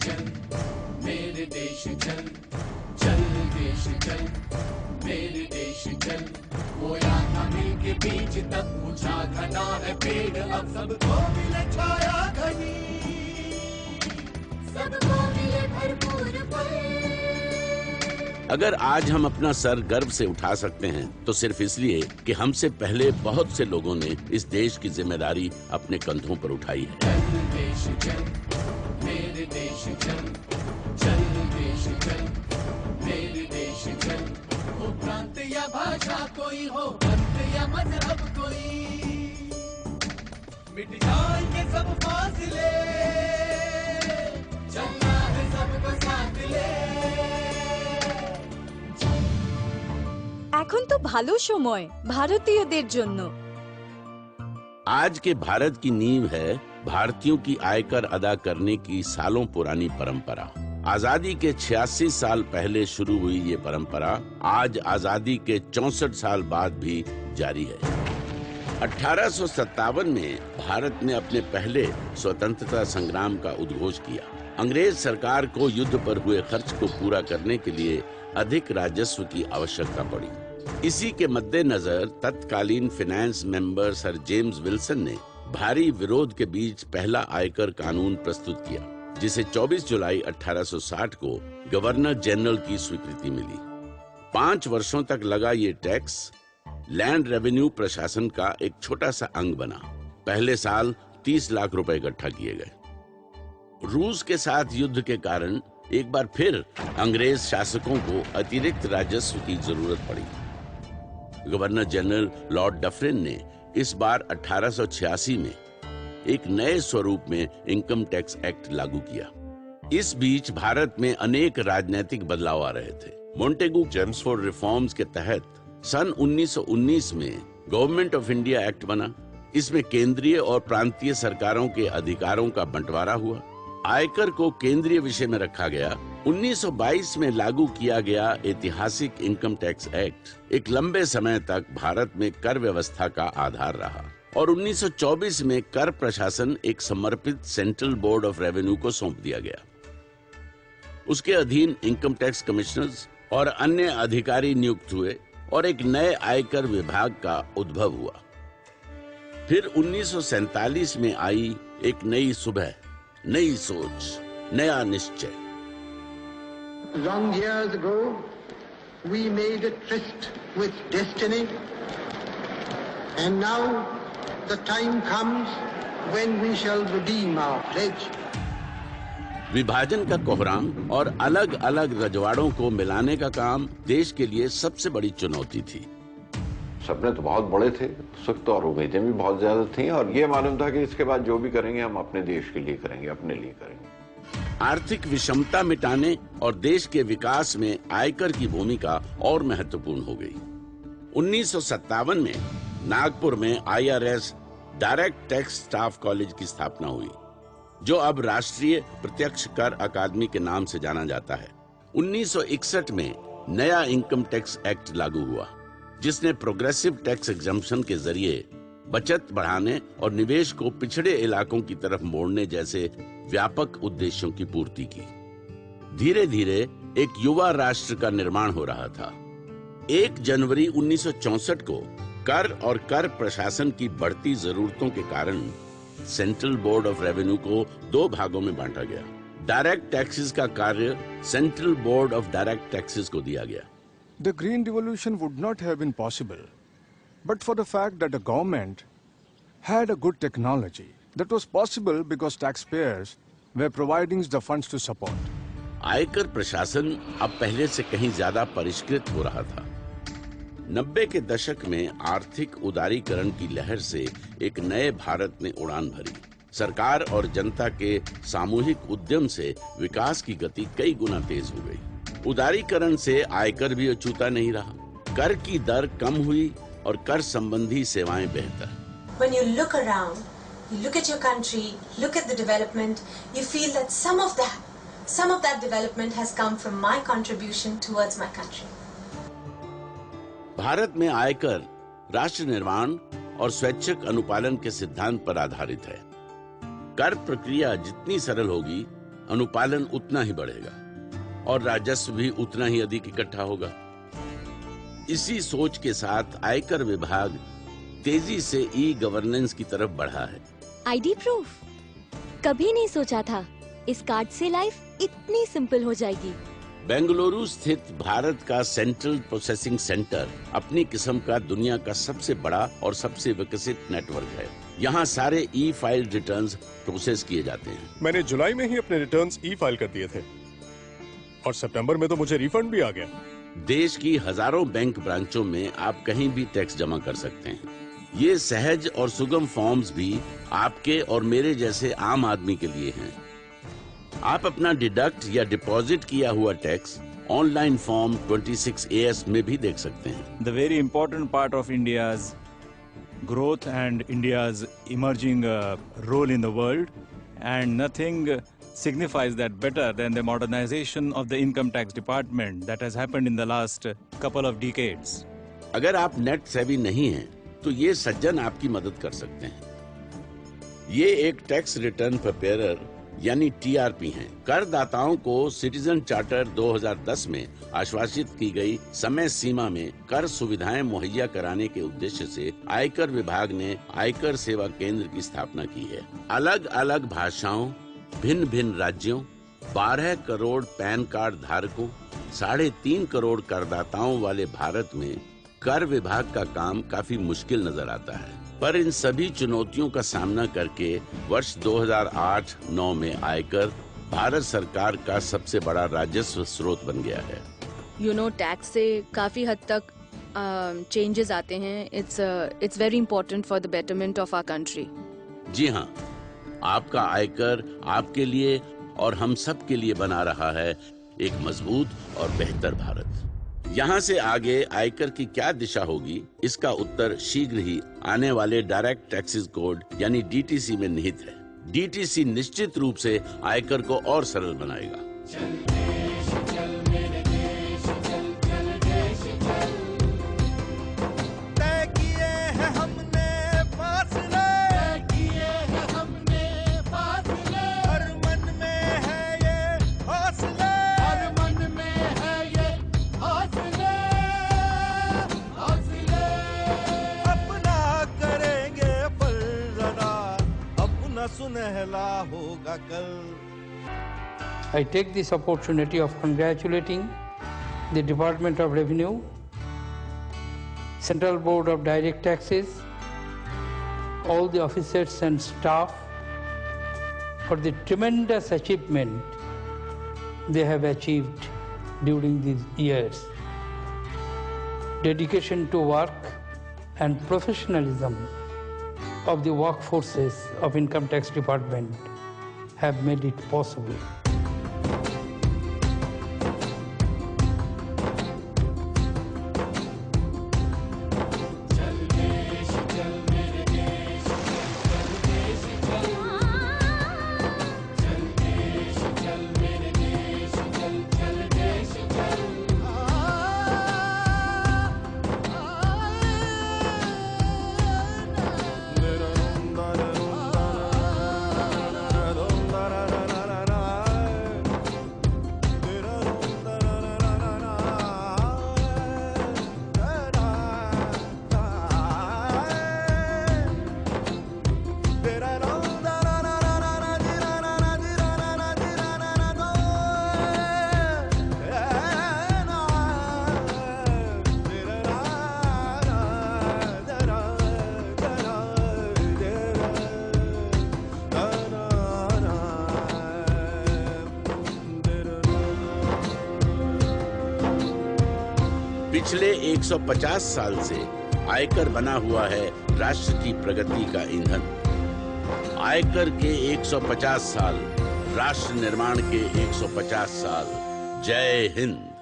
चल, मेरे देश चल, चल देश चल, मेरे देश चल। बोया था मिल के बीच तब मुझा घना है पेड़, अब सबको मिले छाया घनी, सबको मिले भरपूर फल। अगर आज हम अपना सर गर्व से उठा सकते हैं तो सिर्फ इसलिए कि हमसे पहले बहुत से लोगों ने इस देश की जिम्मेदारी अपने कंधों पर उठाई है। चल देश चल, मेरे देश चल, चल देश चल, मेरे देश चल। हो प्रांत या भाषा कोई हो, पंथ या मजहब कोई, मिट जाएंगे सब फासले, चलना है सबको साथ ले। এখন তো ভালো সময় ভারতীয়দের জন্য। आज के भारत की नींव है भारतीयों की आयकर अदा करने की सालों पुरानी परंपरा। आजादी के 86 साल पहले शुरू हुई ये परंपरा आज आजादी के 64 साल बाद भी जारी है। 1857 में भारत ने अपने पहले स्वतंत्रता संग्राम का उद्घोष किया। अंग्रेज सरकार को युद्ध पर हुए खर्च को पूरा करने के लिए अधिक राजस्व की आवश्यकता पड़ी। इसी के मद्देनजर तत्कालीन finance member sir James Wilson ने भारी विरोध के बीच पहला आयकर कानून प्रस्तुत किया, जिसे 24 जुलाई 1860 को गवर्नर जनरल की स्वीकृति मिली। 5 वर्षों तक लगा ये टैक्स लैंड रेवेन्यू प्रशासन का एक छोटा सा अंग बना। पहले साल 30 लाख रुपए इकट्ठा किए गए। रूस के साथ युद्ध के कारण एक बार फिर अंग्रेज शासकों को अतिरिक्त राजस्व की जरूरत पड़ी। गवर्नर जनरल लॉर्ड डफरिन ने इस बार 1886 में एक नए स्वरूप में इनकम टैक्स एक्ट लागू किया। इस बीच भारत में अनेक राजनीतिक बदलाव आ रहे थे। मोंटेगू चेम्सफोर्ड रिफॉर्म्स के तहत सन 1919 में गवर्नमेंट ऑफ इंडिया एक्ट बना। इसमें केंद्रीय और प्रांतीय सरकारों के अधिकारों का बंटवारा हुआ। आयकर को केंद्रीय विषय में रखा गया। 1922 में लागू किया गया ऐतिहासिक इनकम टैक्स एक्ट एक लंबे समय तक भारत में कर व्यवस्था का आधार रहा और 1924 में कर प्रशासन एक समर्पित सेंट्रल बोर्ड ऑफ रेवेन्यू को सौंप दिया गया। उसके अधीन इनकम टैक्स कमिश्नर्स और अन्य अधिकारी नियुक्त हुए और एक नए आयकर विभाग का उद्भव हुआ। फिर 1947 में आई एक नई सुबह, नई सोच, नया निश्चय। Long years ago, we made a tryst with destiny, and now the time comes when we shall redeem our pledge. विभाजन का कोहराम और अलग अलग रजवाड़ों को मिलाने का काम देश के लिए सबसे बड़ी चुनौती थी। सपने तो बहुत बड़े थे, सुख और उम्मीदें भी बहुत ज्यादा थीं और ये मालूम था कि इसके बाद जो भी करेंगे हम अपने देश के लिए करेंगे, अपने लिए करेंगे। आर्थिक विषमता मिटाने और देश के विकास में आयकर की भूमिका और महत्वपूर्ण हो गई। 1957 में नागपुर में IRS direct tax staff college की स्थापना हुई, जो अब राष्ट्रीय प्रत्यक्ष कर अकादमी के नाम से जाना जाता है। 1961 में नया इनकम टैक्स एक्ट लागू हुआ, जिसने प्रोग्रेसिव टैक्स एग्जम्पशन के जरिए बचत बढ़ाने और निवेश को पिछड़े इलाकों की तरफ मोड़ने जैसे व्यापक उद्देश्यों की पूर्ति की। धीरे धीरे एक युवा राष्ट्र का निर्माण हो रहा था। 1 जनवरी 1964 को कर और कर प्रशासन की बढ़ती जरूरतों के कारण सेंट्रल बोर्ड ऑफ रेवेन्यू को 2 भागों में बांटा गया। डायरेक्ट टैक्सेस का कार्य central board of direct taxes को दिया गया। The Green Revolution would not have been possible but for the fact that the government had a good technology that was possible because taxpayers were providing the funds to support. आयकर प्रशासन अब पहले से कहीं ज्यादा परिष्कृत हो रहा था। 90 के दशक में आर्थिक उदारीकरण की लहर से एक नए भारत ने उड़ान भरी। सरकार और जनता के सामूहिक उद्यम से विकास की गति कई गुना तेज हो गई। उदारीकरण से आयकर भी अछूता नहीं रहा, कर की दर कम हुई और कर संबंधी सेवाएं बेहतर। When you look around, you look at your country, look at the development, you feel that some of that development has come from my contribution towards my country. Bharat में आयकर राष्ट्र निर्माण और स्वैच्छिक अनुपालन के सिद्धांत पर आधारित है। कर प्रक्रिया जितनी सरल होगी, अनुपालन उतना ही बढ़ेगा और राजस्व भी उतना ही अधिक इकट्ठा होगा। इसी सोच के साथ आयकर विभाग तेजी से ई गवर्नेंस की तरफ बढ़ा है। आईडी प्रूफ कभी नहीं सोचा था इस कार्ड से लाइफ इतनी सिंपल हो जाएगी। बेंगलुरु स्थित भारत का सेंट्रल प्रोसेसिंग सेंटर अपनी किस्म का दुनिया का सबसे बड़ा और सबसे विकसित नेटवर्क है। यहाँ सारे ई फाइल रिटर्न्स प्रोसेस किए जाते हैं। मैंने जुलाई में ही अपने रिटर्न्स ई फाइल कर दिए थे और सितंबर में तो मुझे रिफंड भी आ गया। देश की हजारों बैंक ब्रांचों में आप कहीं भी टैक्स जमा कर सकते हैं। ये सहज और सुगम फॉर्म्स भी आपके और मेरे जैसे आम आदमी के लिए हैं। आप अपना डिडक्ट या डिपॉजिट किया हुआ टैक्स ऑनलाइन फॉर्म 26AS में भी देख सकते हैं। The very important part of India's growth and India's emerging role in the world, and nothing signifies that better than the modernization of the income tax department that has happened in the last couple of decades. अगर आप net सेवी नहीं हैं, तो ये सज्जन आपकी मदद कर सकते हैं। ये एक टैक्स रिटर्न प्रिपेयरर यानी TRP हैं। करदाताओं को सिटीजन चार्टर 2010 में आश्वासित की गई समय सीमा में कर सुविधाएं मुहैया कराने के उद्देश्य से आयकर विभाग ने आयकर सेवा केंद्र की स्थापना की है। अलग अलग भाषाओं, भिन्न भिन्न राज्यों, 12 करोड़ पैन कार्ड धारकों, 3.5 करोड़ करदाताओं वाले भारत में कर विभाग का काम काफी मुश्किल नजर आता है। पर इन सभी चुनौतियों का सामना करके वर्ष 2008-9 में आयकर भारत सरकार का सबसे बड़ा राजस्व स्रोत बन गया है। टैक्स से काफी हद तक चेंजेस आते हैं। It's very important for the betterment of our country. जी हाँ, आपका आयकर आपके लिए और हम सब के लिए बना रहा है एक मजबूत और बेहतर भारत। यहाँ से आगे आयकर की क्या दिशा होगी, इसका उत्तर शीघ्र ही आने वाले डायरेक्ट टैक्सेस कोड यानी DTC में निहित है। DTC निश्चित रूप से आयकर को और सरल बनाएगा। I take this opportunity of congratulating the Department of Revenue, Central Board of Direct Taxes, all the officers and staff for the tremendous achievement they have achieved during these years. Dedication to work and professionalism of the workforces of Income Tax Department have made it possible. पिछले 150 साल से आयकर बना हुआ है राष्ट्र की प्रगति का ईंधन। आयकर के 150 साल, राष्ट्र निर्माण के 150 साल। जय हिंद।